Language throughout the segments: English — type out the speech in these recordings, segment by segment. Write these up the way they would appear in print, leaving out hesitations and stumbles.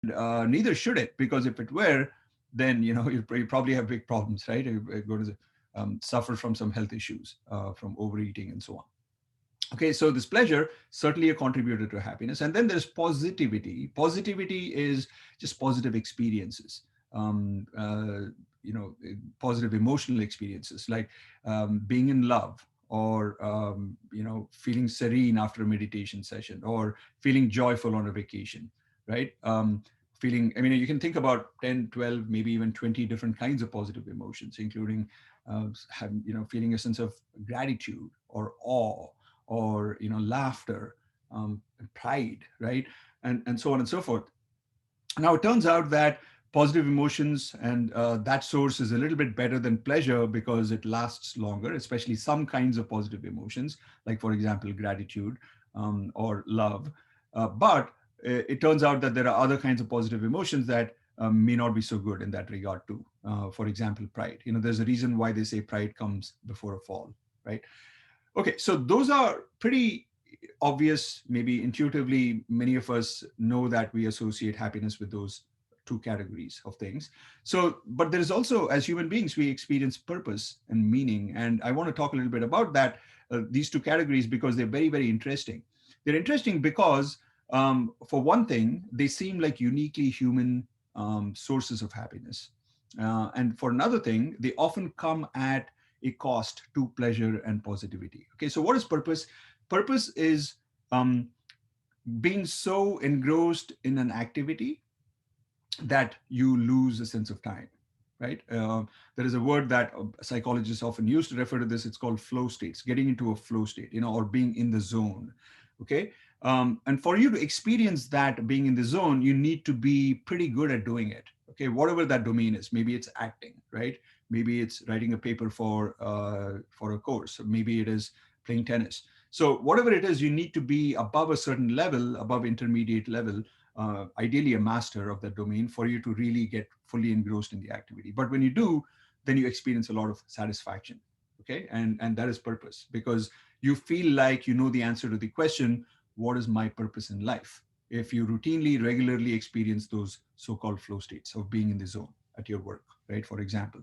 neither should it, because if it were, then you probably have big problems, right? You're going to suffer from some health issues from overeating and so on. Okay, so this pleasure certainly a contributor to happiness, and then there's positivity. Positivity is just positive experiences, um, uh, positive emotional experiences like being in love, or feeling serene after a meditation session, or feeling joyful on a vacation, right? Feeling, I mean, you can think about 10, 12, maybe even 20 different kinds of positive emotions, including feeling a sense of gratitude or awe, or laughter, pride, right, and so on and so forth. Now it turns out that positive emotions and that source is a little bit better than pleasure because it lasts longer, especially some kinds of positive emotions, like for example gratitude, or love. But it turns out that there are other kinds of positive emotions that may not be so good in that regard too. For example, pride. There's a reason why they say pride comes before a fall, right? Okay, so those are pretty obvious. Maybe intuitively, many of us know that we associate happiness with those two categories of things. So, but there is also, as human beings, we experience purpose and meaning. And I want to talk a little bit about that, these two categories, because they're very, very interesting. They're interesting because, for one thing, they seem like uniquely human sources of happiness. And for another thing, they often come at a cost to pleasure and positivity. Okay, so what is purpose? Purpose is being so engrossed in an activity that you lose a sense of time, right? There is a word that psychologists often use to refer to this. It's called flow states, getting into a flow state, or being in the zone. Okay. And for you to experience that being in the zone, you need to be pretty good at doing it. Okay. Whatever that domain is, maybe it's acting, right? Maybe it's writing a paper for a course. Maybe it is playing tennis. So whatever it is, you need to be above a certain level, above intermediate level, ideally a master of that domain, for you to really get fully engrossed in the activity. But when you do, then you experience a lot of satisfaction. Okay, and that is purpose, because you feel like you know the answer to the question, what is my purpose in life? If you routinely, regularly experience those so-called flow states of being in the zone at your work, right, for example.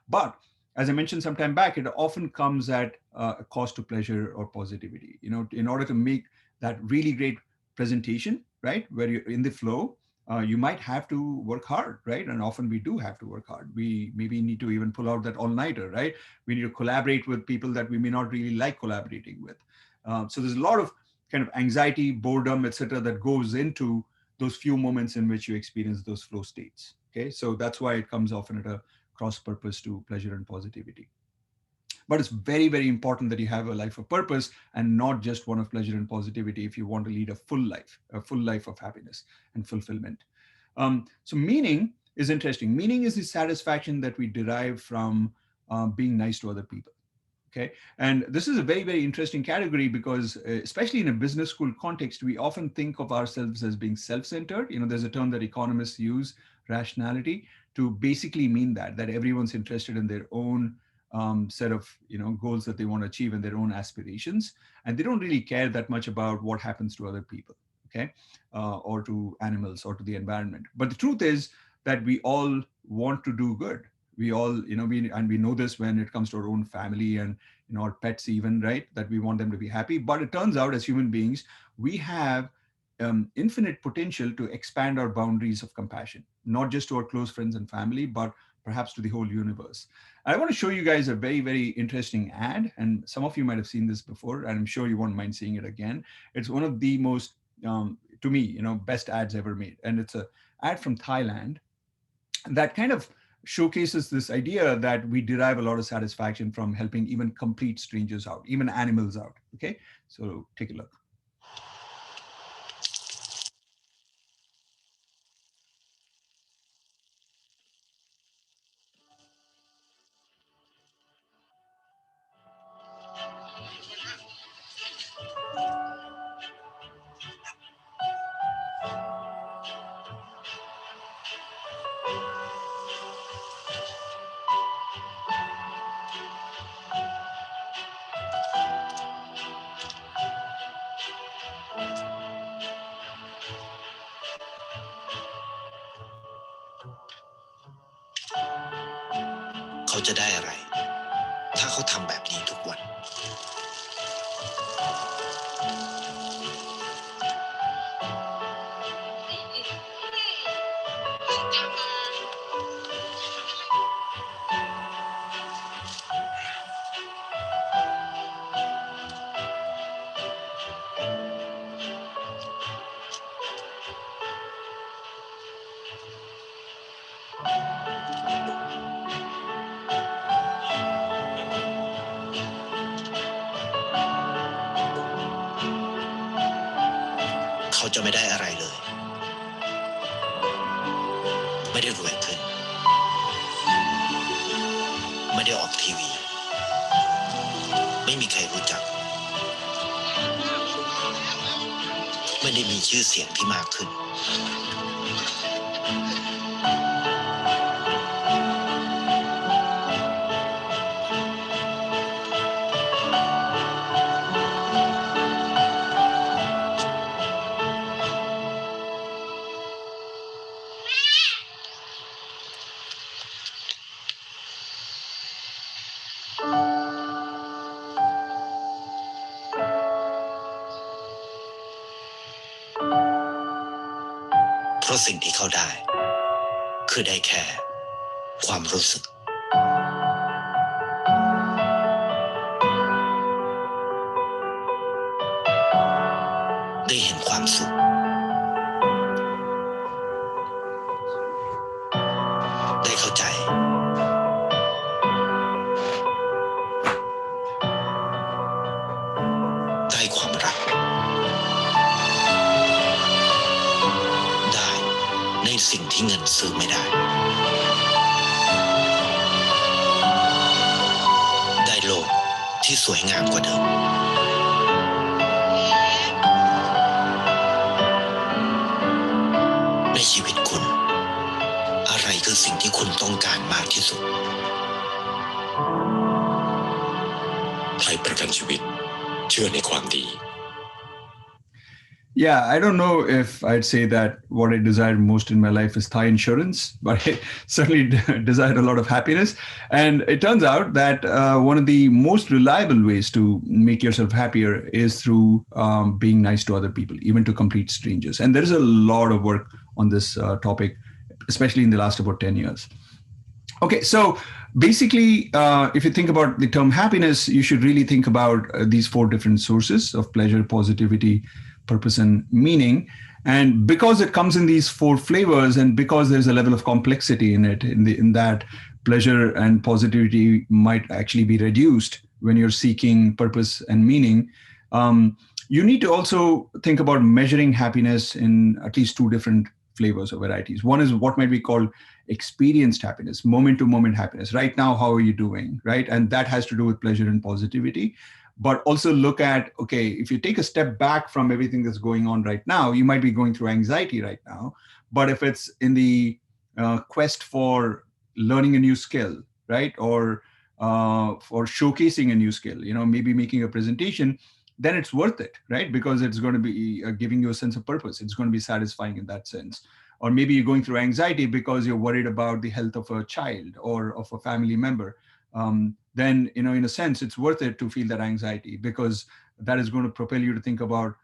But as I mentioned some time back, it often comes at a cost to pleasure or positivity. In order to make that really great presentation, right, where you're in the flow, you might have to work hard, right? And often we do have to work hard. We maybe need to even pull out that all-nighter, right? We need to collaborate with people that we may not really like collaborating with. So there's a lot of kind of anxiety, boredom, etc., that goes into those few moments in which you experience those flow states. Okay, so that's why it comes often at a cross purpose to pleasure and positivity. But it's very, very important that you have a life of purpose and not just one of pleasure and positivity if you want to lead a full life of happiness and fulfillment. So meaning is interesting. Meaning is the satisfaction that we derive from being nice to other people. Okay, and this is a very, very interesting category because, especially in a business school context, we often think of ourselves as being self-centered. There's a term that economists use, rationality, to basically mean that everyone's interested in their own set of goals that they want to achieve and their own aspirations, and they don't really care that much about what happens to other people, okay, or to animals or to the environment. But the truth is that we all want to do good. We all, we know this when it comes to our own family and our pets even, right? That we want them to be happy. But it turns out, as human beings, we have infinite potential to expand our boundaries of compassion, not just to our close friends and family, but perhaps to the whole universe. I want to show you guys a very, very interesting ad, and some of you might have seen this before, and I'm sure you won't mind seeing it again. It's one of the most, to me, best ads ever made, and it's a ad from Thailand that kind of showcases this idea that we derive a lot of satisfaction from helping even complete strangers out, even animals out. Okay, so take a look. จะได้อะไรถ้าเขาทำแบบนี้ทุกวันเขาจะไม่ได้อะไรเลยไม่ได้รวยขึ้นไม่ได้ออกทีวีไม่มีใครรู้จักไม่ได้มีชื่อเสียงที่มากขึ้นเพราะสิ่งที่เขาได้คือได้แค่ความรู้สึกได้เห็นความสุขได้เข้าใจได้ความรักได้ในสิ่งที่เงินซื้อไม่ได้ได้โลกที่สวยงามกว่าเดิมในชีวิตคุณอะไรคือสิ่งที่คุณต้องการมากที่สุดไทยประกันชีวิตเชื่อในความดี Yeah, I don't know if I'd say that what I desired most in my life is Thai insurance, but I certainly desired a lot of happiness. And it turns out that one of the most reliable ways to make yourself happier is through being nice to other people, even to complete strangers. And there is a lot of work on this topic, especially in the last about 10 years. Okay, so basically, if you think about the term happiness, you should really think about these four different sources of pleasure, positivity, purpose, and meaning. And because it comes in these four flavors, and because there's a level of complexity in it, in that pleasure and positivity might actually be reduced when you're seeking purpose and meaning, you need to also think about measuring happiness in at least two different flavors or varieties. One is what might be called experienced happiness, moment to moment happiness. Right now, how are you doing? Right. And that has to do with pleasure and positivity. But also look at, okay, if you take a step back from everything that's going on right now, you might be going through anxiety right now. But if it's in the quest for learning a new skill, right, or for showcasing a new skill, maybe making a presentation, then it's worth it, right? Because it's going to be giving you a sense of purpose. It's going to be satisfying in that sense. Or maybe you're going through anxiety because you're worried about the health of a child or of a family member. Then, in a sense, it's worth it to feel that anxiety, because that is going to propel you to think about,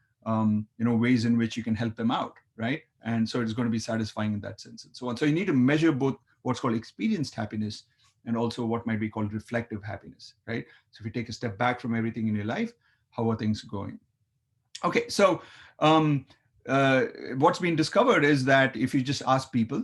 ways in which you can help them out, right? And so it's going to be satisfying in that sense and so on. So you need to measure both what's called experienced happiness and also what might be called reflective happiness, right? So if you take a step back from everything in your life, how are things going? Okay, so what's been discovered is that if you just ask people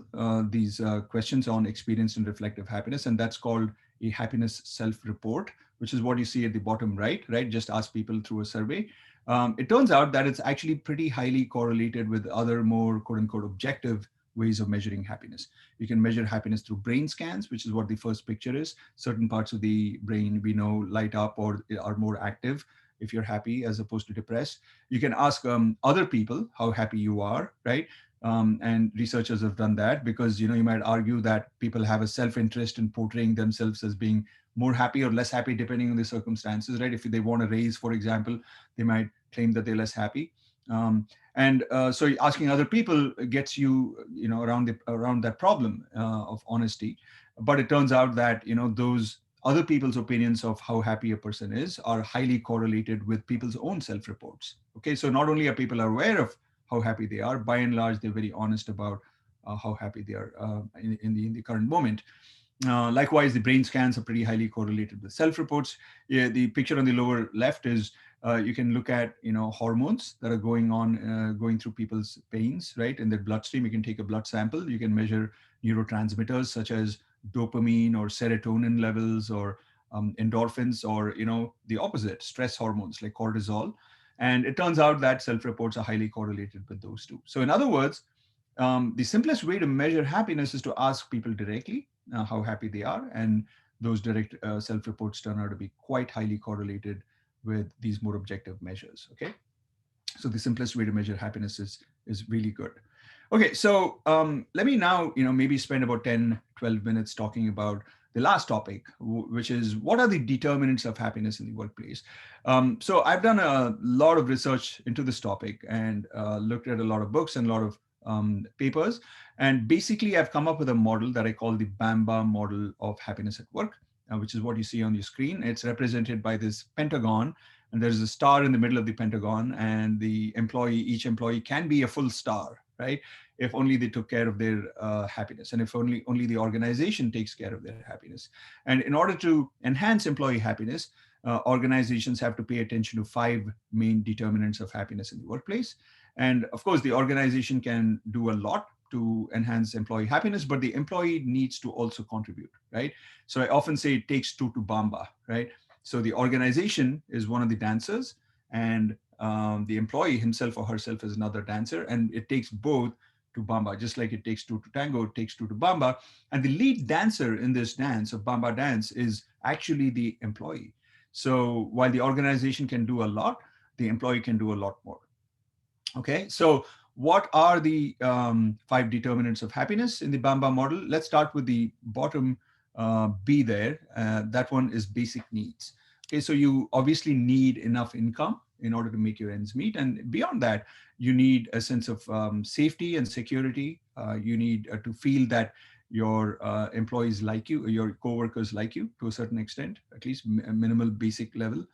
these questions on experience and reflective happiness, and that's called a happiness self-report, which is what you see at the bottom right? Just ask people through a survey. It turns out that it's actually pretty highly correlated with other more quote unquote objective ways of measuring happiness. You can measure happiness through brain scans, which is what the first picture is. Certain parts of the brain we know light up or are more active if you're happy as opposed to depressed. You can ask other people how happy you are, right? And researchers have done that because, you might argue that people have a self-interest in portraying themselves as being more happy or less happy depending on the circumstances, right? If they want a raise, for example, they might claim that they're less happy. So asking other people gets you, around that problem of honesty. But it turns out that, those other people's opinions of how happy a person is are highly correlated with people's own self-reports. Okay, so not only are people aware of how happy they are, by and large, they're very honest about how happy they are in the current moment. Likewise, the brain scans are pretty highly correlated with self-reports. Yeah, the picture on the lower left is you can look at hormones that are going through people's veins, right, in their bloodstream. You can take a blood sample. You can measure neurotransmitters such as dopamine or serotonin levels or endorphins, or the opposite, stress hormones like cortisol. And it turns out that self-reports are highly correlated with those two. So in other words, the simplest way to measure happiness is to ask people directly how happy they are. And those direct self-reports turn out to be quite highly correlated with these more objective measures. Okay. So the simplest way to measure happiness is really good. Okay. So let me now, maybe spend about 10-12 minutes talking about the last topic, which is what are the determinants of happiness in the workplace. So I've done a lot of research into this topic and looked at a lot of books and a lot of papers. And basically, I've come up with a model that I call the Bamba model of happiness at work, which is what you see on your screen. It's represented by this pentagon, and there's a star in the middle of the pentagon, and each employee can be a full star, right? If only they took care of their happiness, and if only the organization takes care of their happiness. And in order to enhance employee happiness, organizations have to pay attention to 5 main determinants of happiness in the workplace. And of course, the organization can do a lot to enhance employee happiness, but the employee needs to also contribute, right? So I often say it takes two to Bamba, right? So the organization is one of the dancers, and the employee himself or herself is another dancer, and it takes both to Bamba. Just like it takes two to tango, it takes two to Bamba. And the lead dancer in this dance of Bamba dance is actually the employee. So while the organization can do a lot, the employee can do a lot more. Okay, so what are the 5 determinants of happiness in the Bamba model? Let's start with the bottom B there. That one is basic needs. Okay, so you obviously need enough income in order to make your ends meet. And beyond that, you need a sense of safety and security. You need to feel that your employees like you, your coworkers like you to a certain extent, at least a minimal basic level.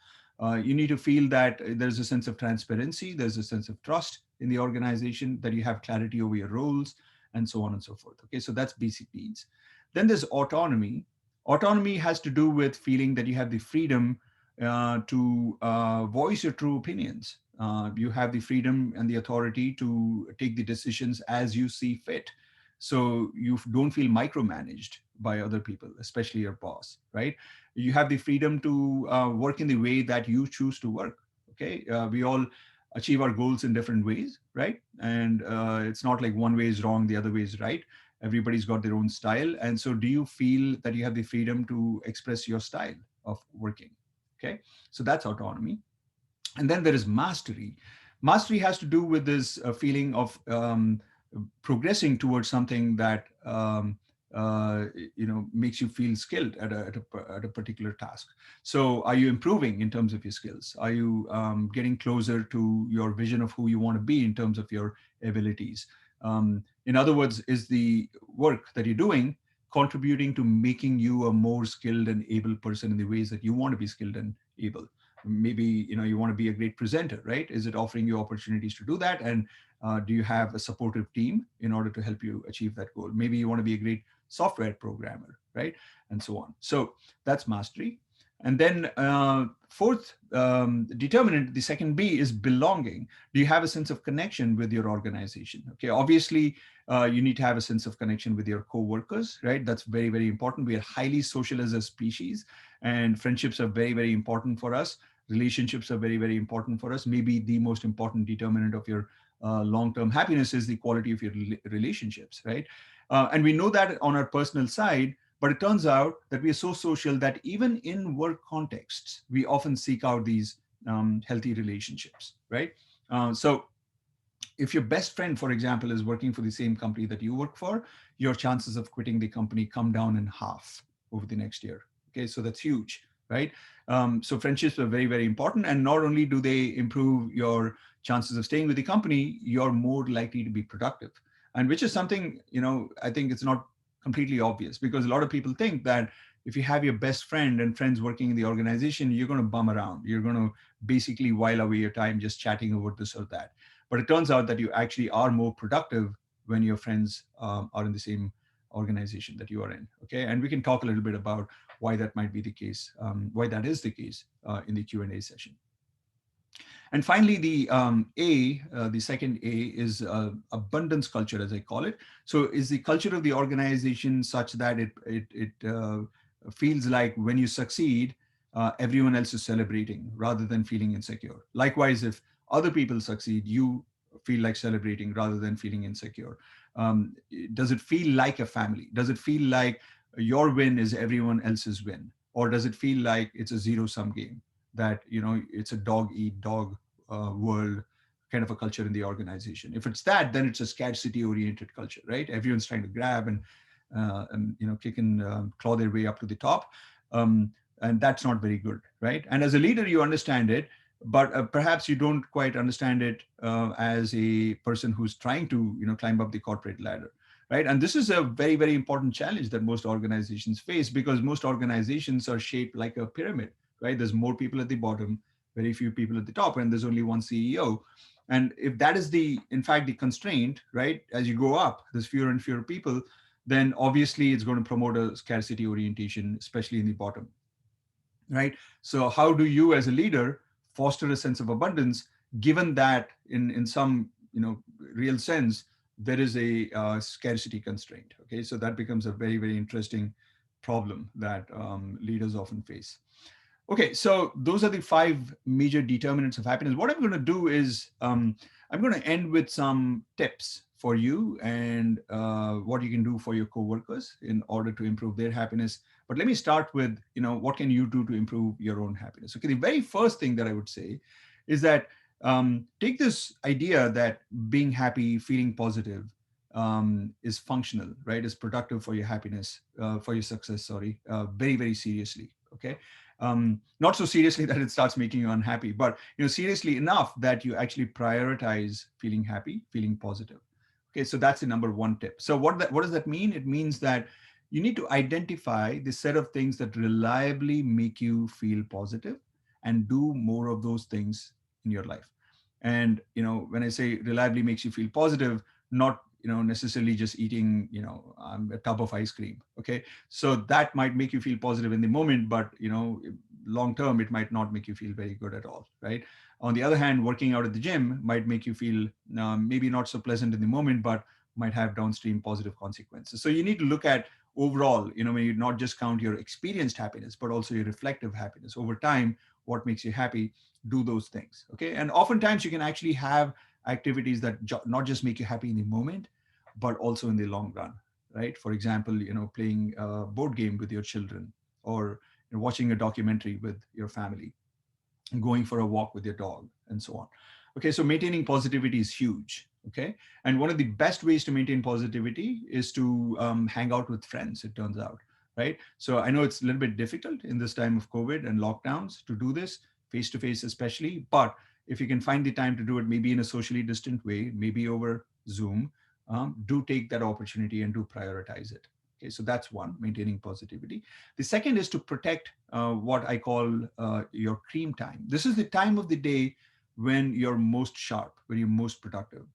You need to feel that there's a sense of transparency, there's a sense of trust in the organization, that you have clarity over your roles, and so on and so forth. Okay, so that's basic needs. Then there's autonomy. Autonomy has to do with feeling that you have the freedom to voice your true opinions. You have the freedom and the authority to take the decisions as you see fit. So you don't feel micromanaged by other people, especially your boss, right? You have the freedom to work in the way that you choose to work. Okay, we all achieve our goals in different ways, right? And it's not like one way is wrong, the other way is right. Everybody's got their own style. And so do you feel that you have the freedom to express your style of working? Okay, so that's autonomy. And then there is mastery. Mastery has to do with this feeling of progressing towards something that makes you feel skilled at a particular task. So are you improving in terms of your skills? Are you getting closer to your vision of who you want to be in terms of your abilities? In other words, is the work that you're doing contributing to making you a more skilled and able person in the ways that you want to be skilled and able? Maybe you want to be a great presenter, right? Is it offering you opportunities to do that? And do you have a supportive team in order to help you achieve that goal? Maybe you want to be a great software programmer, right? And so on. So that's mastery. And then fourth determinant, the second B, is belonging. Do you have a sense of connection with your organization? Okay, obviously you need to have a sense of connection with your co-workers, right? That's very, very important. We are highly social as a species, and friendships are very, very important for us. Relationships are very, very important for us. Maybe the most important determinant of your long-term happiness is the quality of your relationships, right? And we know that on our personal side, but it turns out that we are so social that even in work contexts, we often seek out these healthy relationships, right? So if your best friend, for example, is working for the same company that you work for, your chances of quitting the company come down in half over the next year. Okay, so that's huge. right? So friendships are very, very important. And not only do they improve your chances of staying with the company, you're more likely to be productive. And which is something, I think it's not completely obvious, because a lot of people think that if you have your best friend and friends working in the organization, you're going to bum around. You're going to basically while away your time just chatting over this or that. But it turns out that you actually are more productive when your friends are in the same organization that you are in. Okay, and we can talk a little bit about why that might be the case, why that is the case in the Q&A session. And finally, the second A is abundance culture, as I call it. So, is the culture of the organization such that it feels like when you succeed, everyone else is celebrating rather than feeling insecure. Likewise, if other people succeed, you feel like celebrating rather than feeling insecure. Um, does it feel like a family? Does it feel like your win is everyone else's win, or does it feel like it's a zero-sum game? That it's a dog eat dog world kind of a culture in the organization. If it's that, then it's a scarcity oriented culture, right? Everyone's trying to grab and kick and claw their way up to the top, and that's not very good, right? And as a leader, you understand it, but perhaps you don't quite understand it as a person who's trying to climb up the corporate ladder, right? And this is a very, very important challenge that most organizations face, because most organizations are shaped like a pyramid, right? There's more people at the bottom, very few people at the top, and there's only one CEO. And if that is in fact, the constraint, right? As you go up, there's fewer and fewer people, then obviously it's going to promote a scarcity orientation, especially in the bottom, right? So how do you as a leader foster a sense of abundance, given that in some real sense there is a scarcity constraint? Okay, so that becomes a very, very interesting problem that leaders often face. Okay, so those are the five major determinants of happiness. What I'm going to do is I'm going to end with some tips for you and what you can do for your coworkers in order to improve their happiness. But let me start with, what can you do to improve your own happiness? Okay, the very first thing that I would say is that take this idea that being happy, feeling positive is functional, right? Is productive for your happiness, for your success, sorry, very, very seriously. Okay, not so seriously that it starts making you unhappy, but seriously enough that you actually prioritize feeling happy, feeling positive. Okay, so that's the number one tip. So what does that mean? It means that you need to identify the set of things that reliably make you feel positive and do more of those things in your life. And when I say reliably makes you feel positive, not necessarily just eating a tub of ice cream. Okay, so that might make you feel positive in the moment, but long term it might not make you feel very good at all, right? On the other hand, working out at the gym might make you feel maybe not so pleasant in the moment, but might have downstream positive consequences. So you need to look at overall, when you not just count your experienced happiness but also your reflective happiness over time, what makes you happy, do those things. Okay, and oftentimes you can actually have activities that not just make you happy in the moment but also in the long run, right? For example, playing a board game with your children, or watching a documentary with your family, going for a walk with your dog, and so on. Okay, so maintaining positivity is huge. Okay, and one of the best ways to maintain positivity is to hang out with friends, it turns out, right? So I know it's a little bit difficult in this time of COVID and lockdowns to do this face to face, especially, but if you can find the time to do it, maybe in a socially distant way, maybe over Zoom, do take that opportunity and do prioritize it. Okay, so that's one, maintaining positivity. The second is to protect what I call your cream time. This is the time of the day when you're most sharp, when you're most productive.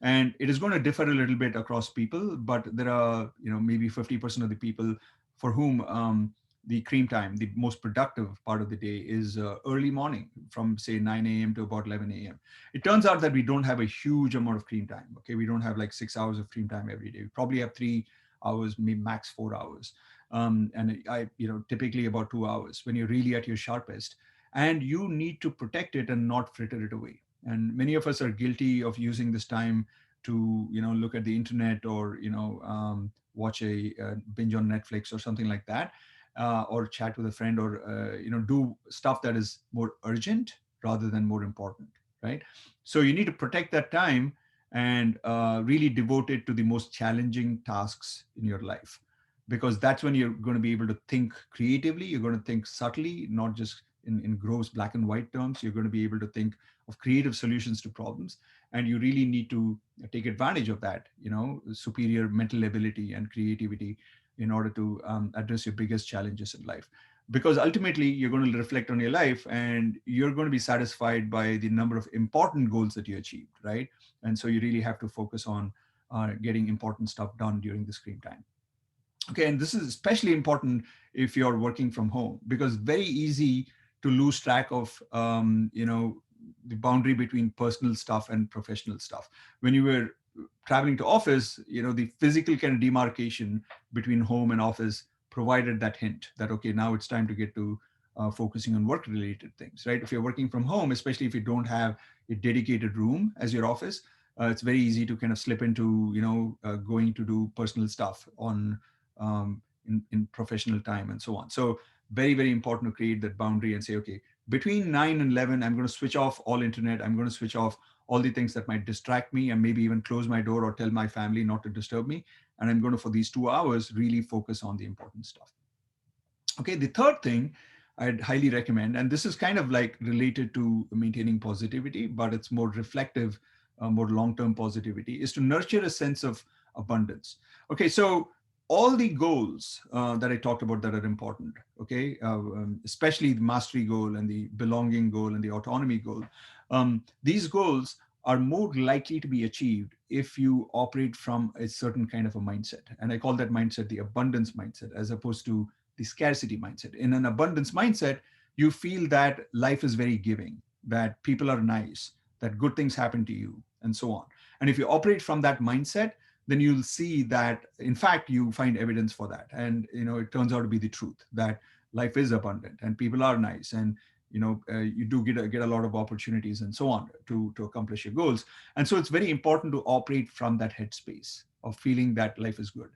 And it is going to differ a little bit across people, but there are, maybe 50% of the people for whom the cream time, the most productive part of the day, is early morning from say 9 a.m. to about 11 a.m. It turns out that we don't have a huge amount of cream time. Okay, we don't have like 6 hours of cream time every day. We probably have 3 hours, maybe max 4 hours. And I, typically about 2 hours when you're really at your sharpest, and you need to protect it and not fritter it away. And many of us are guilty of using this time to, look at the internet, or, watch a binge on Netflix or something like that, or chat with a friend, or, do stuff that is more urgent rather than more important, right? So you need to protect that time and really devote it to the most challenging tasks in your life. because that's when you're going to be able to think creatively. You're going to think subtly, not just in gross black and white terms. You're going to be able to think of creative solutions to problems. And you really need to take advantage of that, superior mental ability and creativity in order to address your biggest challenges in life. Because ultimately, you're going to reflect on your life and you're going to be satisfied by the number of important goals that you achieved, right? And so you really have to focus on getting important stuff done during the screen time. Okay, and this is especially important if you're working from home, because very easy to lose track of the boundary between personal stuff and professional stuff. When you were traveling to office, the physical kind of demarcation between home and office provided that hint that, okay, now it's time to get to focusing on work related things, right? If you're working from home, especially if you don't have a dedicated room as your office, it's very easy to kind of slip into going to do personal stuff on in professional time and so on. So very, very important to create that boundary and say, okay, between 9 and 11, I'm going to switch off all internet. I'm going to switch off all the things that might distract me, and maybe even close my door or tell my family not to disturb me. And I'm going to, for these 2 hours, really focus on the important stuff. Okay, the third thing I'd highly recommend, and this is kind of like related to maintaining positivity, but it's more reflective, more long-term positivity, is to nurture a sense of abundance. Okay, so all the goals that I talked about that are important, okay, especially the mastery goal and the belonging goal and the autonomy goal, these goals are more likely to be achieved if you operate from a certain kind of a mindset. And I call that mindset the abundance mindset, as opposed to the scarcity mindset. In an abundance mindset, you feel that life is very giving, that people are nice, that good things happen to you, and so on. And if you operate from that mindset, then you'll see that, in fact, you find evidence for that. And, it turns out to be the truth that life is abundant and people are nice, and, you do get a lot of opportunities and so on to accomplish your goals. And so it's very important to operate from that headspace of feeling that life is good.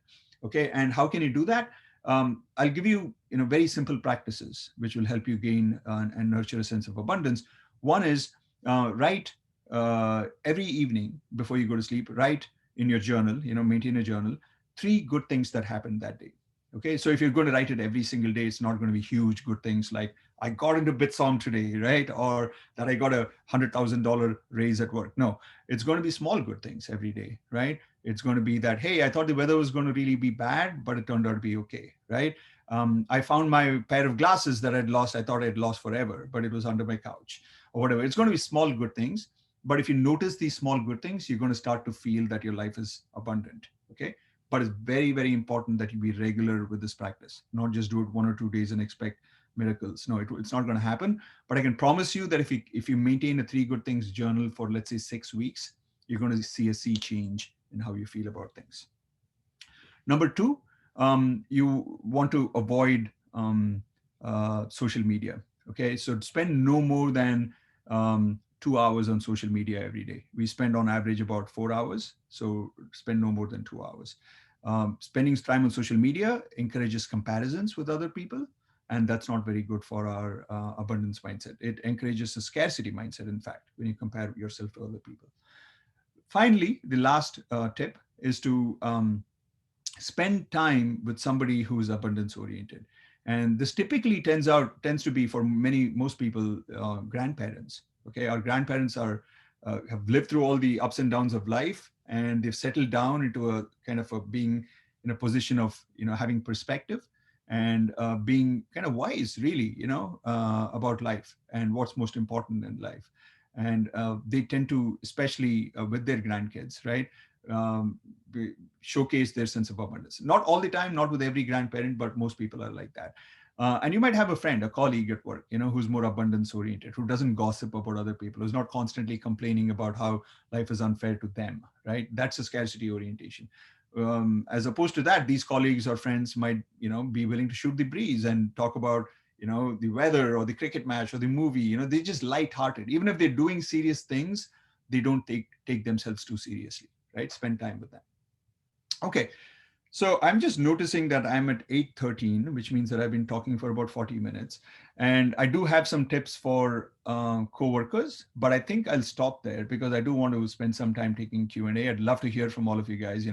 Okay. And how can you do that? I'll give you, very simple practices which will help you gain and nurture a sense of abundance. One is write every evening before you go to sleep. Write in your journal, maintain a journal, 3 good things that happened that day. Okay, so if you're going to write it every single day, it's not going to be huge good things like I got into Bitsong today, right? Or that I got $100,000 raise at work. No, it's going to be small good things every day, right? It's going to be that, hey, I thought the weather was going to really be bad, but it turned out to be okay, right? I found my pair of glasses that I'd lost. I thought I'd lost forever, but it was under my couch or whatever. It's going to be small good things. But if you notice these small good things, you're going to start to feel that your life is abundant, okay? But it's very, very important that you be regular with this practice, not just do it 1 or 2 days and expect miracles. No, it's not going to happen. But I can promise you that if you maintain a 3 good things journal for, let's say, 6 weeks, you're going to see a sea change in how you feel about things. Number 2, you want to avoid social media. Okay, so spend no more than 2 hours on social media every day. We spend on average about 4 hours, so spend no more than 2 hours. Spending time on social media encourages comparisons with other people, and that's not very good for our abundance mindset. It encourages a scarcity mindset, in fact, when you compare yourself to other people. Finally, the last tip is to spend time with somebody who's abundance oriented. And this typically tends to be for most people, grandparents. Okay, our grandparents have lived through all the ups and downs of life, and they've settled down into a kind of a being in a position of having perspective and being kind of wise, really, about life and what's most important in life. And they tend to, especially with their grandkids, right, showcase their sense of abundance. Not all the time, not with every grandparent, but most people are like that. And you might have a friend, a colleague at work, who's more abundance oriented, who doesn't gossip about other people, who's not constantly complaining about how life is unfair to them, right? That's a scarcity orientation. As opposed to that, these colleagues or friends might, be willing to shoot the breeze and talk about, the weather or the cricket match or the movie. They're just lighthearted. Even if they're doing serious things, they don't take themselves too seriously, right? Spend time with them. Okay, so I'm just noticing that I'm at 8:13, which means that I've been talking for about 40 minutes. And I do have some tips for coworkers, but I think I'll stop there because I do want to spend some time taking Q&A. I'd love to hear from all of you guys.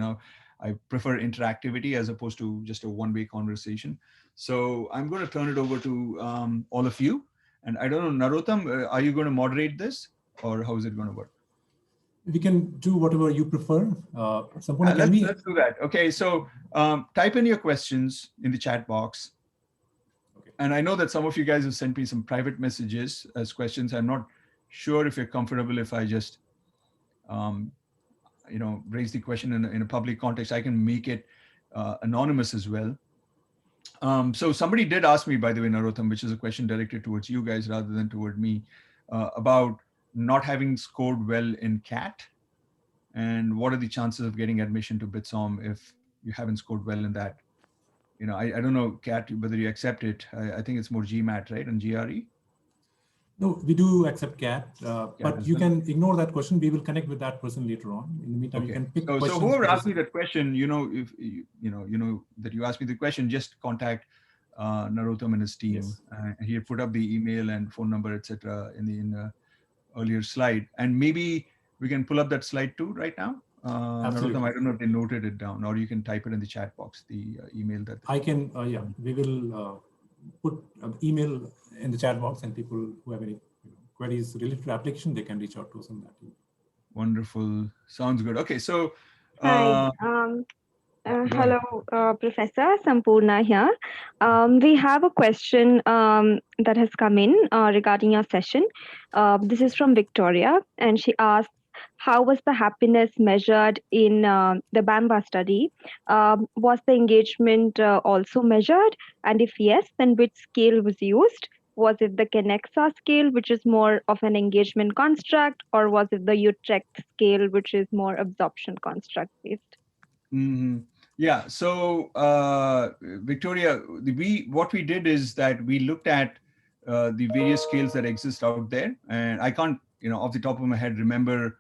I prefer interactivity as opposed to just a one-way conversation. So I'm going to turn it over to all of you. And I don't know, Narottam, are you going to moderate this, or how is it going to work? We can do whatever you prefer. Sampurna, can Let's we? let's do that. Okay, so type in your questions in the chat box. Okay. And I know that some of you guys have sent me some private messages as questions. I'm not sure if you're comfortable if I just um, raise the question in a public context. I can make it anonymous as well. So somebody did ask me, by the way, Narottam, which is a question directed towards you guys rather than toward me, about not having scored well in CAT, and what are the chances of getting admission to BITSOM if you haven't scored well in that. I don't know, CAT, whether you accept it. I think it's more GMAT, right, and GRE. No, we do accept CAT, CAT but as you well. can ignore that question. We will connect with that person later on. In the meantime, you Okay. can pick So questions. whoever asked me that question, if you know that you asked me the question, just contact Narottam and his team. Yes, He had put up the email and phone number, etc., in the earlier slide, and maybe we can pull up that slide too right now. Narottam, I absolutely. don't know if they noted it down, or you can type it in the chat box, the email that. I can, yeah, we will put email in the chat box, and people who have any queries related to application, they can reach out to us on that. Wonderful. Sounds good. Okay, so Hi. uh, go ahead. Hello, Professor Sampurna here. We have a question that has come in regarding your session. This is from Victoria, and she asks, how was the happiness measured in the Bamba study? Was the engagement also measured? And if yes, then which scale was used? Was it the Kenexa scale, which is more of an engagement construct, or was it the Utrecht scale, which is more absorption construct based? Hmm. Yeah. So, Victoria, what we did is that we looked at the various scales that exist out there, and I can't, off the top of my head, remember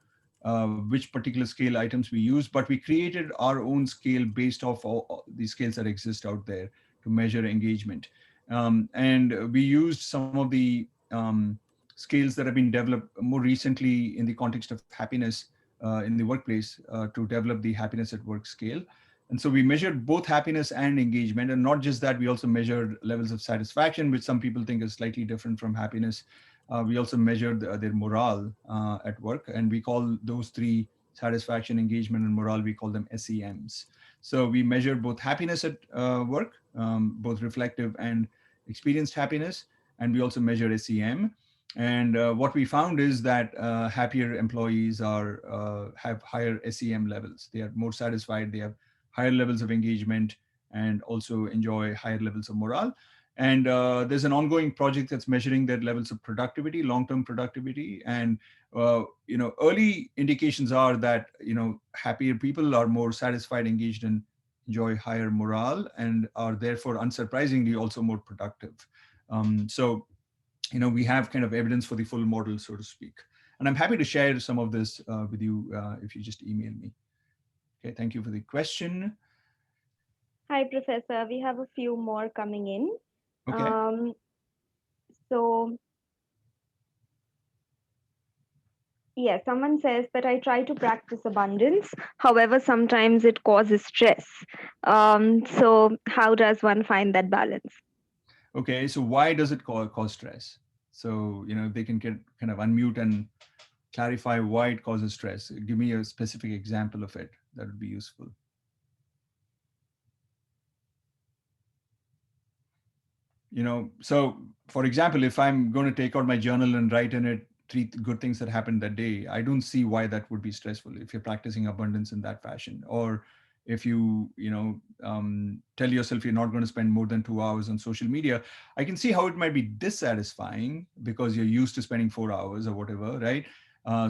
which particular scale items we used, but we created our own scale based off all the scales that exist out there to measure engagement, and we used some of the scales that have been developed more recently in the context of happiness in the workplace to develop the happiness at work scale. And so we measured both happiness and engagement. And not just that, we also measured levels of satisfaction, which some people think is slightly different from happiness. We also measured their morale at work. And we call those three, satisfaction, engagement, and morale, we call them SEMs. So we measured both happiness at work, both reflective and experienced happiness. And we also measured SEM. And what we found is that happier employees have higher SEM levels. They are more satisfied. They have higher levels of engagement and also enjoy higher levels of morale. And there's an ongoing project that's measuring their levels of productivity, long-term productivity. And early indications are that happier people are more satisfied, engaged, and enjoy higher morale, and are therefore, unsurprisingly, also more productive. So we have kind of evidence for the full model, so to speak. And I'm happy to share some of this with you if you just email me. Okay, thank you for the question. Hi, Professor. We have a few more coming in. Okay. So, yeah, someone says that I try to practice abundance. However, sometimes it causes stress. So, how does one find that balance? Okay, so why does it cause stress? So, if they can kind of unmute and clarify why it causes stress. Give me a specific example of it. That would be useful. So for example, if I'm going to take out my journal and write in it 3 good things that happened that day, I don't see why that would be stressful if you're practicing abundance in that fashion. Or if tell yourself you're not going to spend more than 2 hours on social media, I can see how it might be dissatisfying because you're used to spending 4 hours or whatever, right?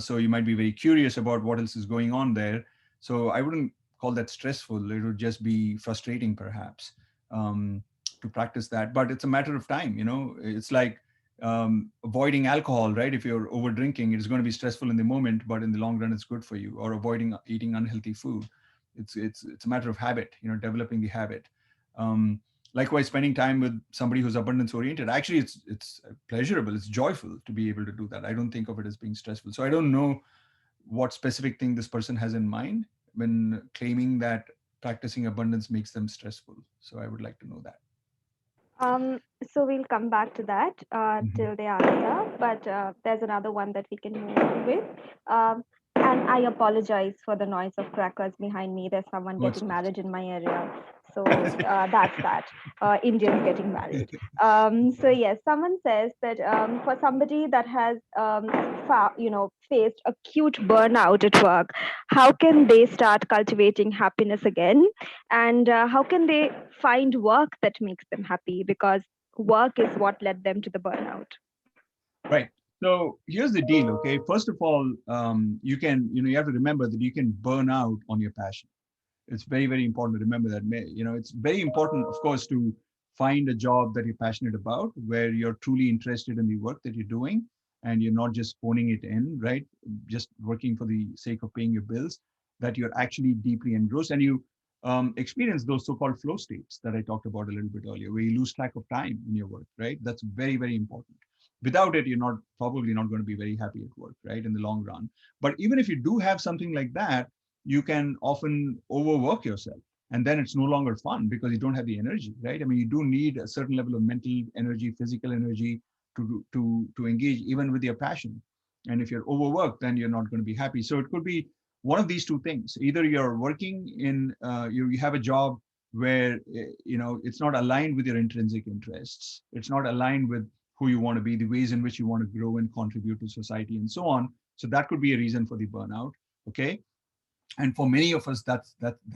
So you might be very curious about what else is going on there. So I wouldn't call that stressful. It would just be frustrating, perhaps. To practice that, but it's a matter of time. It's like avoiding alcohol, right? If you're over drinking, it's going to be stressful in the moment, but in the long run it's good for you. Or avoiding eating unhealthy food, it's a matter of habit, developing the habit. Likewise, spending time with somebody who's abundance oriented, actually it's pleasurable, it's joyful to be able to do that. I don't think of it as being stressful. So I don't know what specific thing this person has in mind when claiming that practicing abundance makes them stressful? So I would like to know that. So we'll come back to that Mhm. till they answer, but there's another one that we can move on with. Um, and I apologize for the noise of crackers behind me. There's someone Oh, it's getting fine. married in my area. So that's that. Indians getting married. So yes, someone says that for somebody that has faced acute burnout at work, how can they start cultivating happiness again? And how can they find work that makes them happy, because work is what led them to the burnout. Right. So here's the deal. Okay. First of all, you have to remember that you can burn out on your passion. It's very, very important to remember that. It's very important, of course, to find a job that you're passionate about, where you're truly interested in the work that you're doing, and you're not just phoning it in, right? Just working for the sake of paying your bills, that you're actually deeply engrossed, and you experience those so-called flow states that I talked about a little bit earlier, where you lose track of time in your work, right? That's very, very important. Without it, you're not probably not going to be very happy at work, right? In the long run. But even if you do have something like that, you can often overwork yourself, and then it's no longer fun because you don't have the energy, right? I mean, you do need a certain level of mental energy, physical energy to engage even with your passion. And if you're overworked, then you're not going to be happy. So it could be one of these two things. Either you're working in you have a job where it's not aligned with your intrinsic interests, it's not aligned with who you want to be, the ways in which you want to grow and contribute to society, and so on. So that could be a reason for the burnout. Okay. And for many of us, that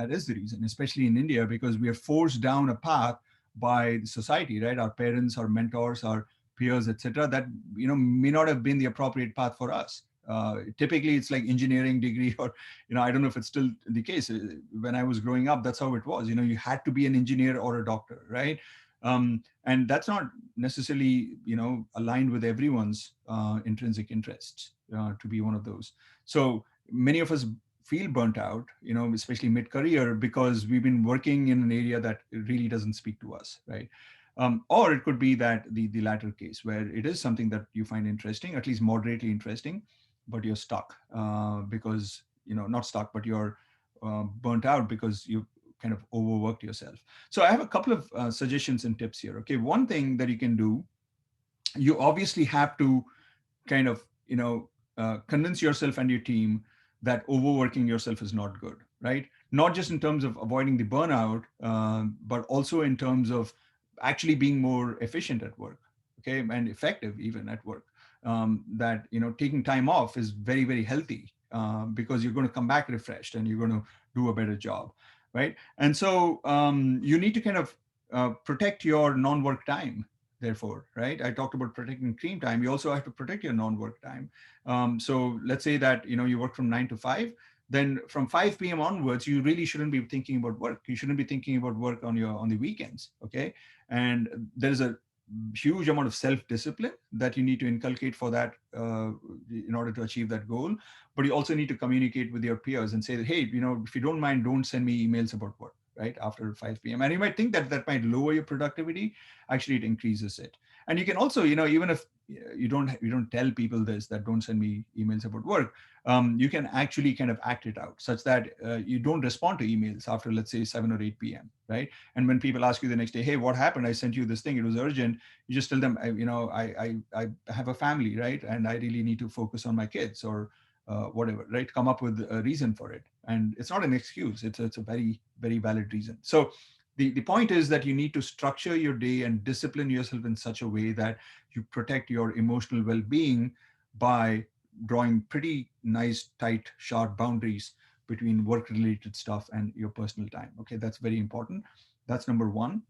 is the reason, especially in India, because we are forced down a path by the society, right? Our parents, our mentors, our peers, etc., that may not have been the appropriate path for us. Typically it's like engineering degree, or I don't know if it's still the case. When I was growing up, that's how it was. You had to be an engineer or a doctor, right? And that's not necessarily aligned with everyone's intrinsic interests, to be one of those. So many of us feel burnt out, especially mid-career, because we've been working in an area that really doesn't speak to us, right? Or it could be that the latter case, where it is something that you find interesting, at least moderately interesting, but you're stuck because, not stuck, but you're burnt out because you kind of overworked yourself. So I have a couple of suggestions and tips here. Okay, one thing that you can do, you obviously have to kind of convince yourself and your team that overworking yourself is not good, right? Not just in terms of avoiding the burnout, but also in terms of actually being more efficient at work, okay, and effective even at work. That taking time off is very, very healthy, because you're going to come back refreshed and you're going to do a better job, right? And so you need to kind of protect your non-work time. Therefore, right, I talked about protecting screen time. You also have to protect your non-work time. So let's say that you work from 9 to 5. Then from 5 p.m. onwards, you really shouldn't be thinking about work. You shouldn't be thinking about work on the weekends. Okay. And there's a huge amount of self-discipline that you need to inculcate for that, in order to achieve that goal. But you also need to communicate with your peers and say that, hey, if you don't mind, don't send me emails about work right after 5 p.m. And you might think that that might lower your productivity. Actually, it increases it. And you can also, even if you don't tell people this, that don't send me emails about work, you can actually kind of act it out such that you don't respond to emails after, let's say, 7 or 8 p.m. right? And when people ask you the next day, hey, what happened? I sent you this thing, it was urgent. You just tell them, I have a family, right? And I really need to focus on my kids, or whatever, right? Come up with a reason for it. And it's not an excuse. It's a very, very valid reason. So the point is that you need to structure your day and discipline yourself in such a way that you protect your emotional well-being by drawing pretty nice, tight, sharp boundaries between work-related stuff and your personal time. Okay, that's very important. That's number one.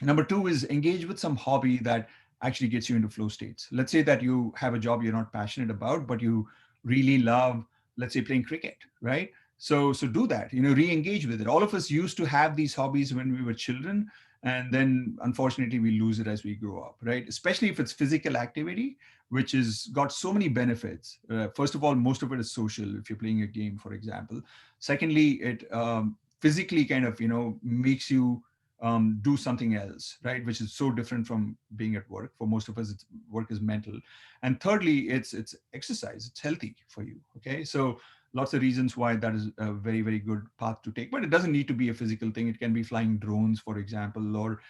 Number two is engage with some hobby that actually gets you into flow states. Let's say that you have a job you're not passionate about, but you really love, let's say, playing cricket, right? So do that, re-engage with it. All of us used to have these hobbies when we were children, and then unfortunately we lose it as we grow up, right? Especially if it's physical activity, which has got so many benefits. First of all, most of it is social, if you're playing a game, for example. Secondly, it physically kind of makes you do something else, right? Which is so different from being at work. For most of us, work is mental. And thirdly, it's exercise. It's healthy for you. Okay, so lots of reasons why that is a very, very good path to take. But it doesn't need to be a physical thing. It can be flying drones, for example, or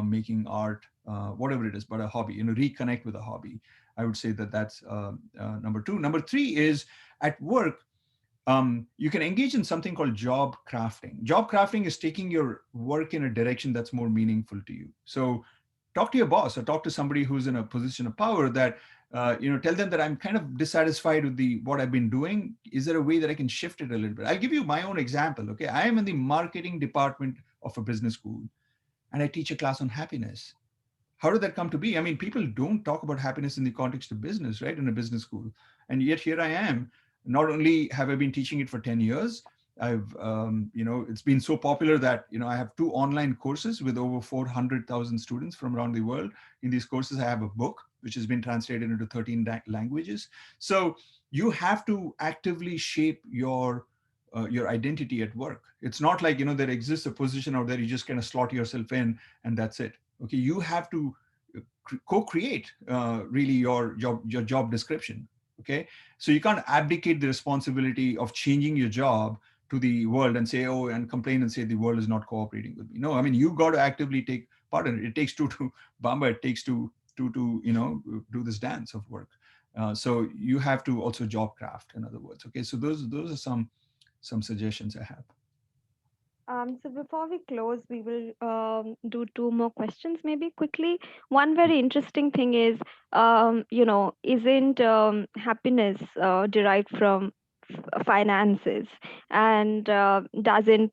making art, whatever it is, but a hobby. Reconnect with a hobby. I would say that that's number two. Number three is at work. You can engage in something called job crafting. Job crafting is taking your work in a direction that's more meaningful to you. So talk to your boss or talk to somebody who's in a position of power that, tell them that I'm kind of dissatisfied with what I've been doing. Is there a way that I can shift it a little bit? I'll give you my own example. Okay. I am in the marketing department of a business school and I teach a class on happiness. How did that come to be? I mean, people don't talk about happiness in the context of business, right? In a business school. And yet here I am. Not only have I been teaching it for 10 years, it's been so popular that, I have 2 online courses with over 400,000 students from around the world. In these courses, I have a book, which has been translated into 13 languages. So you have to actively shape your identity at work. It's not like, there exists a position out there, you just kind of slot yourself in and that's it. Okay, you have to co-create really your job description. Okay, so you can't abdicate the responsibility of changing your job to the world and say, oh, and complain and say the world is not cooperating with me. No, I mean, you got to actively take part in it. It takes two to Bamba. It takes two to do this dance of work. So you have to also job craft, in other words. Okay, so those are some suggestions I have. So before we close, we will do two more questions, maybe quickly. One very interesting thing is, isn't happiness derived from finances, and doesn't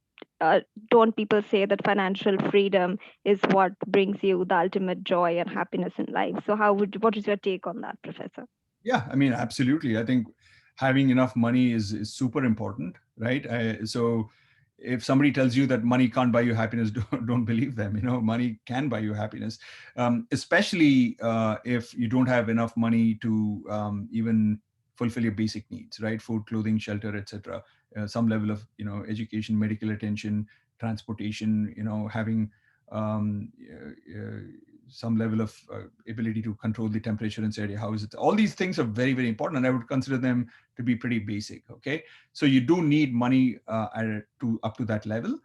don't people say that financial freedom is what brings you the ultimate joy and happiness in life? So what is your take on that, Professor? Yeah, I mean, absolutely. I think having enough money is super important, right? So if somebody tells you that money can't buy you happiness, don't believe them. Money can buy you happiness, especially if you don't have enough money to even fulfill your basic needs, right? Food, clothing, shelter, etc. Some level of education, medical attention, transportation. Having some level of ability to control the temperature inside your house. All these things are very, very important, and I would consider them to be pretty basic. Okay, so you do need money to up to that level,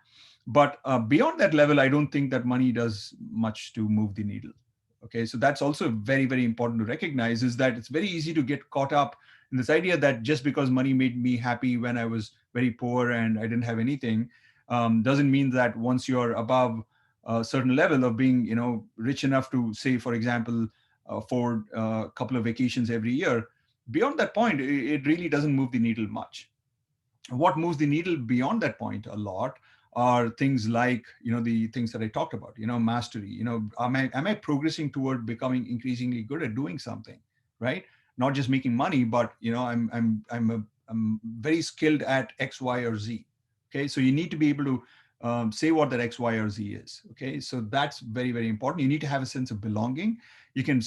but beyond that level, I don't think that money does much to move the needle. Okay, so that's also very, very important to recognize, is that it's very easy to get caught up in this idea that just because money made me happy when I was very poor and I didn't have anything, doesn't mean that once you're above a certain level of being, rich enough to, say, for example, afford a couple of vacations every year, beyond that point, it really doesn't move the needle much. What moves the needle beyond that point a lot are things like, the things that I talked about, mastery. Am I progressing toward becoming increasingly good at doing something, right? Not just making money, but I'm very skilled at X, Y, or Z. Okay, so you need to be able to say what that X, Y, or Z is. Okay, so that's very, very important. You need to have a sense of belonging. You can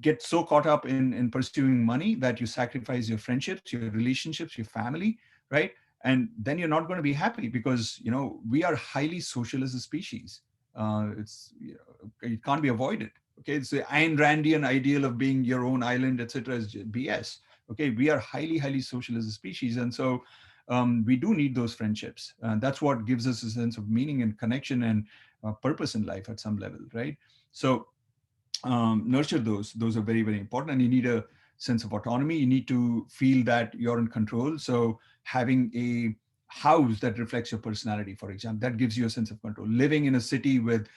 get so caught up in pursuing money that you sacrifice your friendships, your relationships, your family, right? And then you're not going to be happy, because we are highly social as a species. It can't be avoided. Okay, it's the Ayn Randian ideal of being your own island, etc. is BS. Okay, we are highly, highly social as a species, and so we do need those friendships. That's what gives us a sense of meaning and connection and purpose in life at some level, right? So nurture those are very, very important. And you need a sense of autonomy. You need to feel that you're in control. So having a house that reflects your personality, for example, that gives you a sense of control. Living in a city which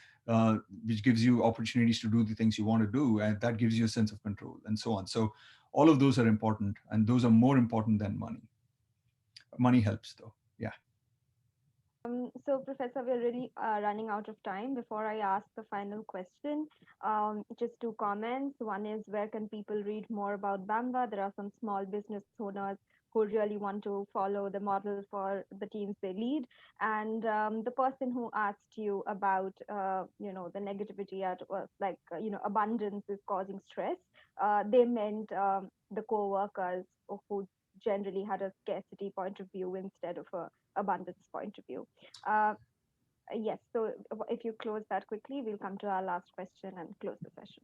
gives you opportunities to do the things you want to do, and that gives you a sense of control, and so on. So all of those are important, and those are more important than money. Money helps, though. Yeah. So, Professor, we're really running out of time. Before I ask the final question, just two comments. One is, where can people read more about Bamba? There are some small business owners who really want to follow the model for the teams they lead. And the person who asked you about, the negativity at work, like, abundance is causing stress. They meant the co-workers who generally had a scarcity point of view instead of a abundance point of view. Uh, yes, so if you close that quickly, we'll come to our last question and close the session.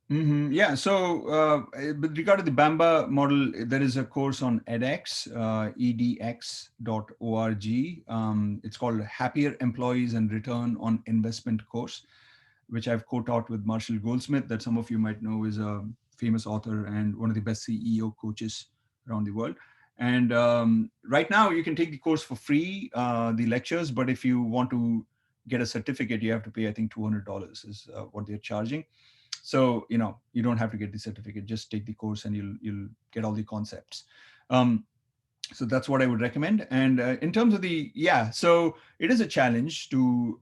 Yeah. So, with regard to the Bamba model, there is a course on edX, edx.org. It's called Happier Employees and Return on Investment course, which I've co-taught with Marshall Goldsmith, that some of you might know is a famous author and one of the best CEO coaches around the world. And right now, you can take the course for free, the lectures. But if you want to get a certificate, you have to pay, I think, $200 is what they're charging. So you don't have to get the certificate, just take the course and you'll get all the concepts. So that's what I would recommend. And in terms of so it is a challenge to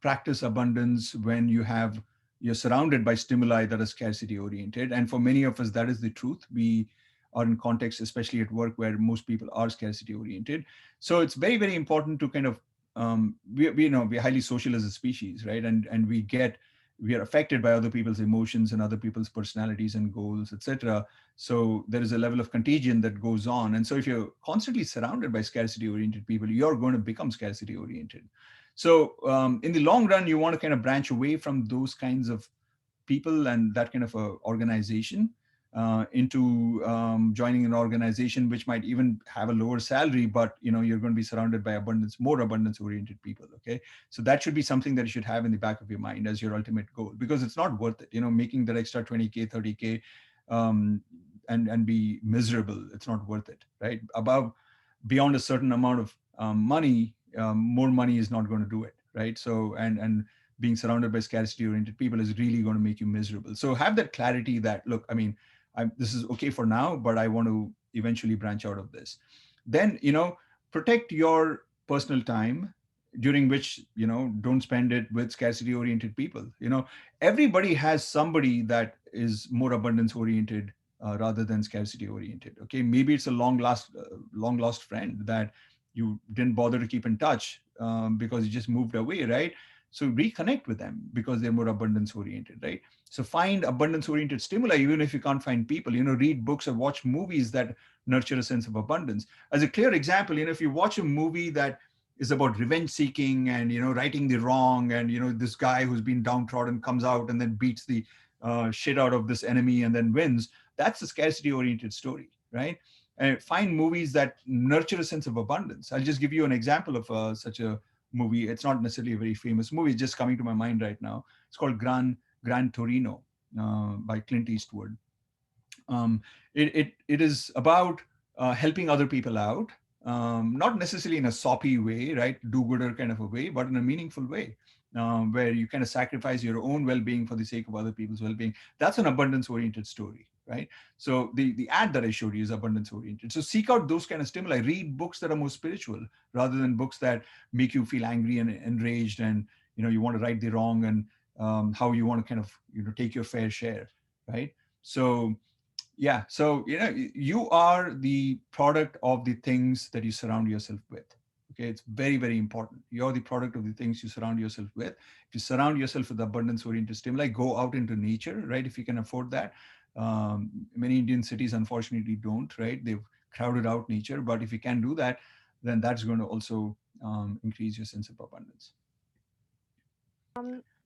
practice abundance when you're surrounded by stimuli that are scarcity oriented. And for many of us, that is the truth. We are in context, especially at work, where most people are scarcity oriented. So it's very, very important to kind of we're highly social as a species, right? And we are affected by other people's emotions and other people's personalities and goals, etc. So there is a level of contagion that goes on. And so if you're constantly surrounded by scarcity oriented people, you're going to become scarcity oriented. So in the long run, you want to kind of branch away from those kinds of people and that kind of a organization into joining an organization which might even have a lower salary, but you're going to be surrounded by more abundance oriented people. Okay, so that should be something that you should have in the back of your mind as your ultimate goal, because it's not worth it, making that extra 20K, 30K, and be miserable. It's not worth it, right? Beyond a certain amount of money, more money is not going to do it, right? So and being surrounded by scarcity oriented people is really going to make you miserable. So have that clarity that, look, I mean, this is okay for now, but I want to eventually branch out of this. Then protect your personal time, during which don't spend it with scarcity oriented people. Everybody has somebody that is more abundance oriented rather than scarcity oriented. Okay, maybe it's a long lost friend that you didn't bother to keep in touch because you just moved away, right? So reconnect with them because they're more abundance oriented, right? So find abundance oriented stimuli, even if you can't find people. Read books or watch movies that nurture a sense of abundance. As a clear example, if you watch a movie that is about revenge seeking and righting the wrong, and this guy who's been downtrodden comes out and then beats the shit out of this enemy and then wins, that's a scarcity oriented story, right? And find movies that nurture a sense of abundance. I'll just give you an example of such a movie. It's not necessarily a very famous movie. It's just coming to my mind right now. It's called Gran Torino by Clint Eastwood. It is about helping other people out, not necessarily in a soppy way, right? Do-gooder kind of a way, but in a meaningful way, where you kind of sacrifice your own well-being for the sake of other people's well-being. That's an abundance-oriented story, right? So the ad that I showed you is abundance-oriented. So seek out those kind of stimuli. Read books that are more spiritual rather than books that make you feel angry and enraged, and you want to right the wrong, and how you want to kind of take your fair share, right? So yeah, so you are the product of the things that you surround yourself with. Okay, it's very, very important. You're the product of the things you surround yourself with. If you surround yourself with abundance oriented stimuli, go out into nature, right? If you can afford that. Many Indian cities unfortunately don't, right? They've crowded out nature, but if you can do that, then that's going to also increase your sense of abundance.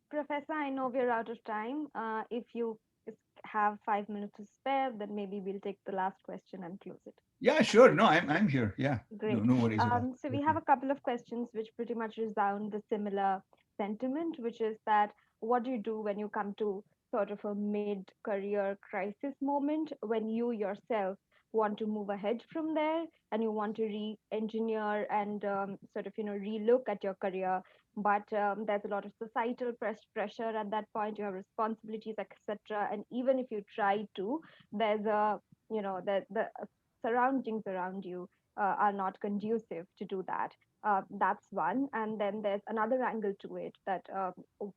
Professor, I know we're out of time. If you have 5 minutes to spare, then maybe we'll take the last question and close it. Yeah, sure. No, I'm here. Yeah, Great. no worries at all. So we have a couple of questions which pretty much resound the similar sentiment, which is that what do you do when you come to sort of a mid-career crisis moment when you yourself want to move ahead from there and you want to re-engineer and sort of relook at your career, but there's a lot of societal pressure at that point. You have responsibilities, etc. And even if you try to, there's a the surroundings around you are not conducive to do that. That's one. And then there's another angle to it that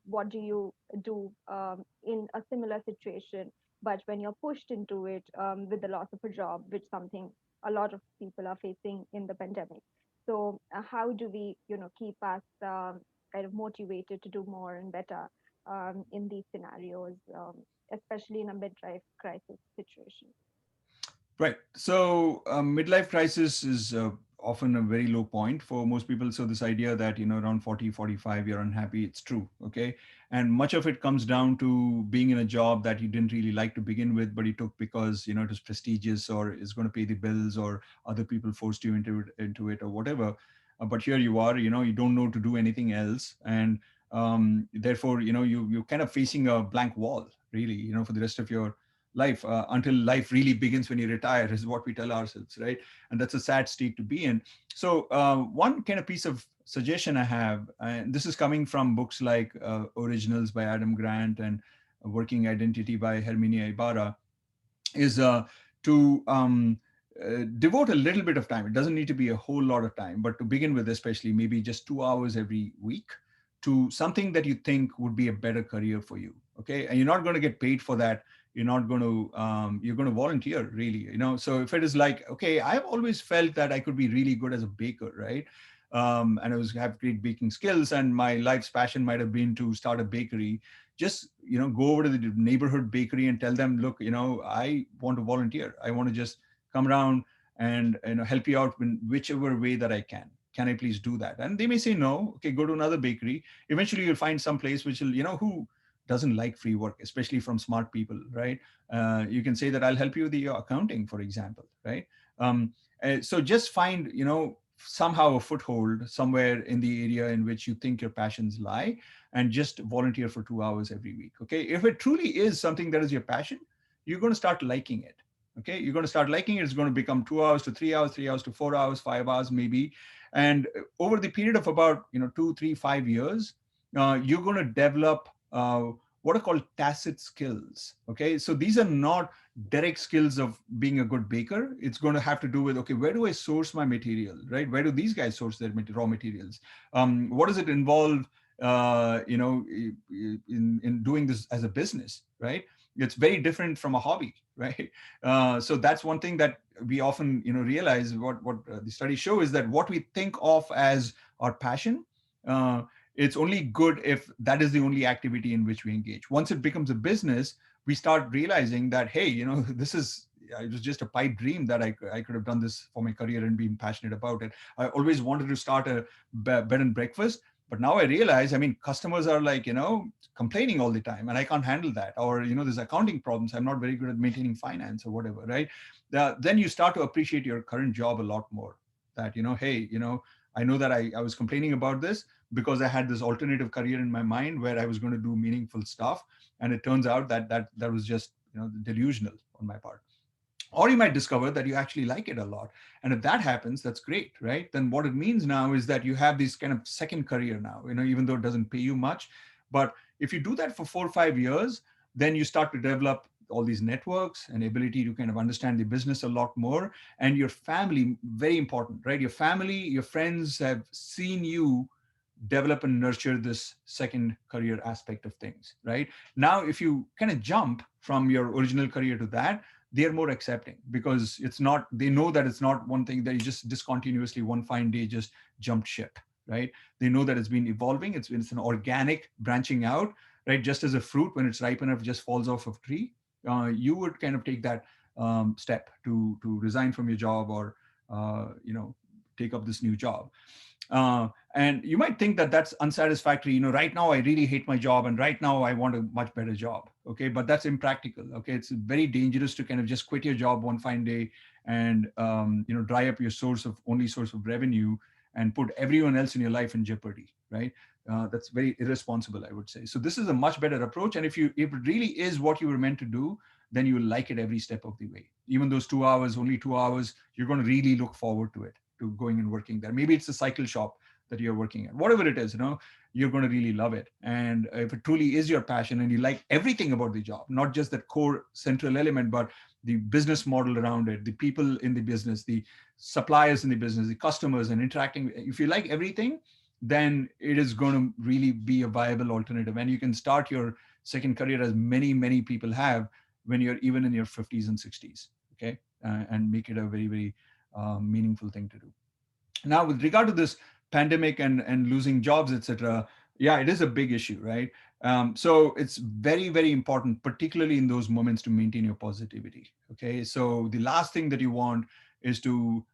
what do you do in a similar situation, but when you're pushed into it with the loss of a job, which something a lot of people are facing in the pandemic. So how do we, keep us kind of motivated to do more and better in these scenarios, especially in a midlife crisis situation? Right. So midlife crisis is often a very low point for most people. So this idea that, around 40, 45, you're unhappy, it's true. Okay. And much of it comes down to being in a job that you didn't really like to begin with, but you took because, it was prestigious or is going to pay the bills, or other people forced you into it or whatever. But here you are, you don't know to do anything else. And therefore, you're kind of facing a blank wall, really, for the rest of your life, until life really begins when you retire, is what we tell ourselves, right? And that's a sad state to be in. So one kind of piece of suggestion I have, and this is coming from books like Originals by Adam Grant and Working Identity by Herminia Ibarra, is to devote a little bit of time. It doesn't need to be a whole lot of time, but to begin with, especially maybe just 2 hours every week, to something that you think would be a better career for you. Okay. And you're not going to get paid for that. You're not going to, you're going to volunteer, really, So if it is like, okay, I've always felt that I could be really good as a baker, right? And have great baking skills, and my life's passion might have been to start a bakery. Just, go over to the neighborhood bakery and tell them, look, I want to volunteer. I want to just come around and, help you out in whichever way that I can. Can I please do that? And they may say no. Okay, go to another bakery. Eventually you'll find some place which will, who doesn't like free work, especially from smart people, right? You can say that I'll help you with the accounting, for example, right? So just find, somehow a foothold somewhere in the area in which you think your passions lie, and just volunteer for 2 hours every week. Okay. If it truly is something that is your passion, you're going to start liking it. Okay. You're going to start liking it. It's going to become 2 hours to 3 hours, 3 hours to 4 hours, 5 hours, maybe. And over the period of about, 2, 3, 5 years, you're going to develop what are called tacit skills. Okay. So these are not direct skills of being a good baker. It's going to have to do with, okay, where do I source my material, right? Where do these guys source their raw materials? What does it involve, in doing this as a business, right? It's very different from a hobby, right? So that's one thing that we often, realize. What the studies show is that what we think of as our passion, it's only good if that is the only activity in which we engage. Once it becomes a business, we start realizing that, hey, this is, it was just a pipe dream that I could have done this for my career and been passionate about it. I always wanted to start a bed and breakfast, but now I realize, I mean, customers are like, complaining all the time, and I can't handle that. Or, there's accounting problems. I'm not very good at maintaining finance or whatever, right? Then you start to appreciate your current job a lot more. That, hey, I know that I was complaining about this because I had this alternative career in my mind where I was going to do meaningful stuff. And it turns out that was just, delusional on my part. Or you might discover that you actually like it a lot. And if that happens, that's great, right? Then what it means now is that you have this kind of second career now, even though it doesn't pay you much. But if you do that for 4 or 5 years, then you start to develop all these networks and ability to kind of understand the business a lot more. And your family, very important, right? Your family, your friends have seen you develop and nurture this second career aspect of things, right? Now, if you kind of jump from your original career to that, they're more accepting, because it's not, they know that it's not one thing that you just discontinuously one fine day just jumped ship, right? They know that it's been evolving. It's an organic branching out, right? Just as a fruit, when it's ripe enough, just falls off of tree. You would kind of take that step to resign from your job, or take up this new job. And you might think that that's unsatisfactory. Right now I really hate my job, and right now I want a much better job. Okay, but that's impractical. Okay, it's very dangerous to kind of just quit your job one fine day and dry up your only source of revenue and put everyone else in your life in jeopardy, right? That's very irresponsible, I would say. So this is a much better approach. And if it really is what you were meant to do, then you will like it every step of the way. Even those 2 hours, only 2 hours, you're going to really look forward to it, to going and working there. Maybe it's a cycle shop that you're working at, whatever it is, you're going to really love it. And if it truly is your passion and you like everything about the job, not just that core central element, but the business model around it, the people in the business, the suppliers in the business, the customers, and interacting, if you like everything, then it is going to really be a viable alternative. And you can start your second career, as many, many people have, when you're even in your 50s and 60s, okay? And make it a very, very meaningful thing to do. Now, with regard to this pandemic and losing jobs, etc., yeah, it is a big issue, right? So it's very, very important, particularly in those moments, to maintain your positivity. Okay, so the last thing that you want is to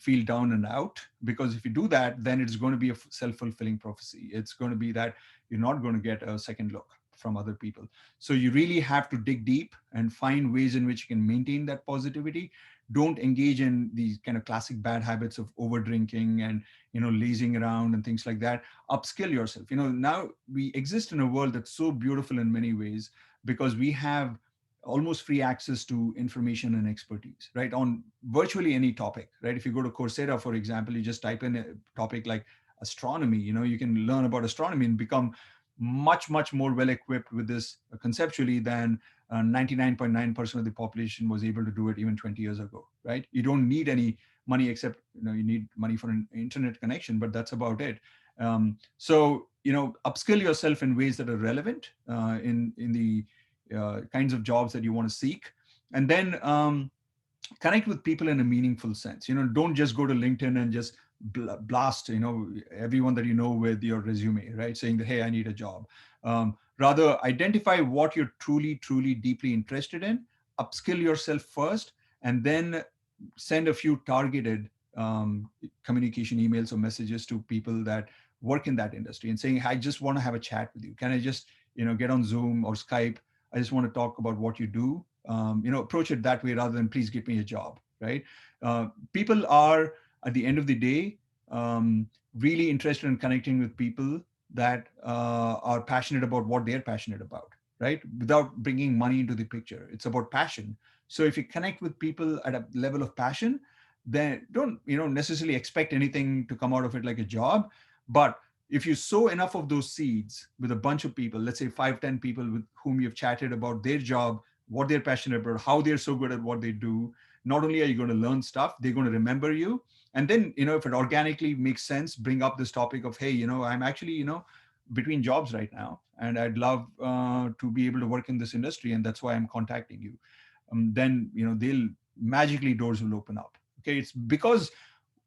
feel down and out, because if you do that, then it's going to be a self-fulfilling prophecy. It's going to be that you're not going to get a second look from other people. So you really have to dig deep and find ways in which you can maintain that positivity. Don't engage in these kind of classic bad habits of over drinking and, lazing around and things like that. Upskill yourself. Now we exist in a world that's so beautiful in many ways, because we have almost free access to information and expertise, right? On virtually any topic, right? If you go to Coursera, for example, you just type in a topic like astronomy, you can learn about astronomy and become much, much more well equipped with this conceptually than 99.9% of the population was able to do it even 20 years ago, right? You don't need any money except, you need money for an internet connection, but that's about it. So, upskill yourself in ways that are relevant in the kinds of jobs that you want to seek. And then connect with people in a meaningful sense. Don't just go to LinkedIn and just blast, everyone that you know with your resume, right? Saying that, hey, I need a job. Rather, identify what you're truly, truly deeply interested in, upskill yourself first, and then send a few targeted communication emails or messages to people that work in that industry and saying, I just want to have a chat with you. Can I just, get on Zoom or Skype? I just want to talk about what you do. Approach it that way rather than please give me a job, right? People are, at the end of the day, really interested in connecting with people that are passionate about what they're passionate about, right? Without bringing money into the picture. It's about passion. So if you connect with people at a level of passion, then don't, necessarily expect anything to come out of it like a job. But if you sow enough of those seeds with a bunch of people, let's say 5, 10 people with whom you've chatted about their job, what they're passionate about, how they're so good at what they do, not only are you going to learn stuff, they're going to remember you. And then, if it organically makes sense, bring up this topic of, hey, I'm actually, between jobs right now, and I'd love to be able to work in this industry, and that's why I'm contacting you. Then, they'll magically, doors will open up. Okay. It's because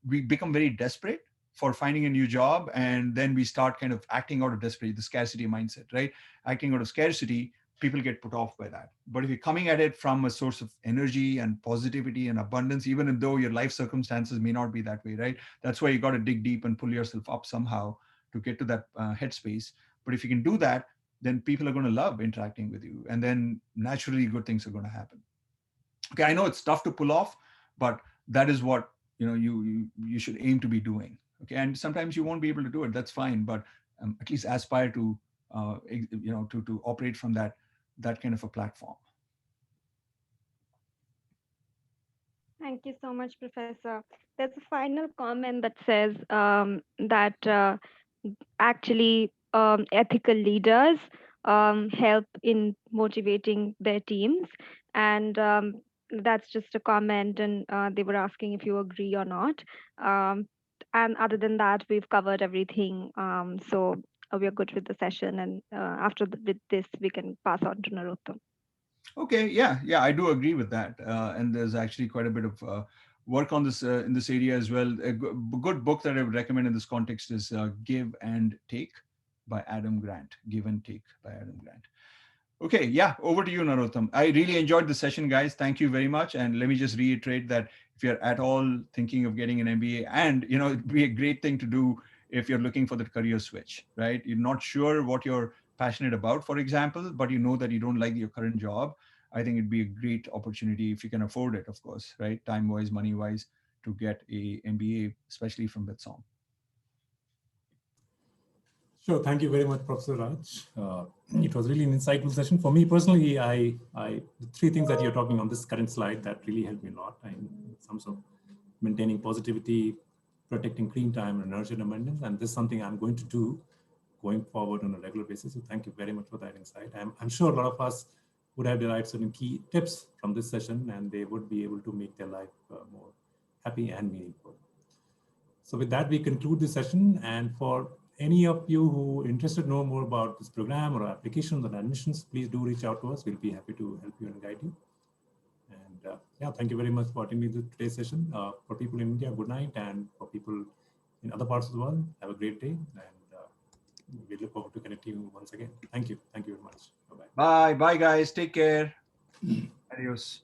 we become very desperate for finding a new job, and then we start kind of acting out of desperation, the scarcity mindset, right? Acting out of scarcity, people get put off by that. But if you're coming at it from a source of energy and positivity and abundance, even though your life circumstances may not be that way, right? That's why you got to dig deep and pull yourself up somehow to get to that headspace. But if you can do that, then people are going to love interacting with you, and then naturally good things are going to happen. Okay, I know it's tough to pull off, but that is what you should aim to be doing. Okay, and sometimes you won't be able to do it. That's fine, but at least aspire to to operate from that kind of a platform. Thank you so much, Professor. There's a final comment that says that actually ethical leaders help in motivating their teams. And that's just a comment, and they were asking if you agree or not. Um, and other than that, we've covered everything. So we're good with the session. And after with this, we can pass on to Narottam. Okay, yeah, I do agree with that. And there's actually quite a bit of work on this in this area as well. A good book that I would recommend in this context is Give and Take by Adam Grant. Give and Take by Adam Grant. Okay, yeah, over to you, Narottam. I really enjoyed the session, guys. Thank you very much. And let me just reiterate that if you're at all thinking of getting an MBA, and it'd be a great thing to do if you're looking for the career switch, right? You're not sure what you're passionate about, for example, but you know that you don't like your current job. I think it'd be a great opportunity if you can afford it, of course, right? Time-wise, money-wise, to get a MBA, especially from Bitsong. Sure. Thank you very much, Professor Raj. It was really an insightful session. For me personally, the three things that you're talking on this current slide that really helped me a lot in terms of maintaining positivity, protecting clean time, and nurture abundance. And this is something I'm going to do going forward on a regular basis. So thank you very much for that insight. I'm sure a lot of us would have derived certain key tips from this session, and they would be able to make their life more happy and meaningful. So with that, we conclude this session. And for any of you who are interested to know more about this program or applications or admissions, please do reach out to us. We'll be happy to help you and guide you. And yeah, thank you very much for attending today's session. For people in India, good night. And for people in other parts of the world, have a great day. And we look forward to connecting you once again. Thank you. Thank you very much. Bye-bye. Bye, guys. Take care. Adios.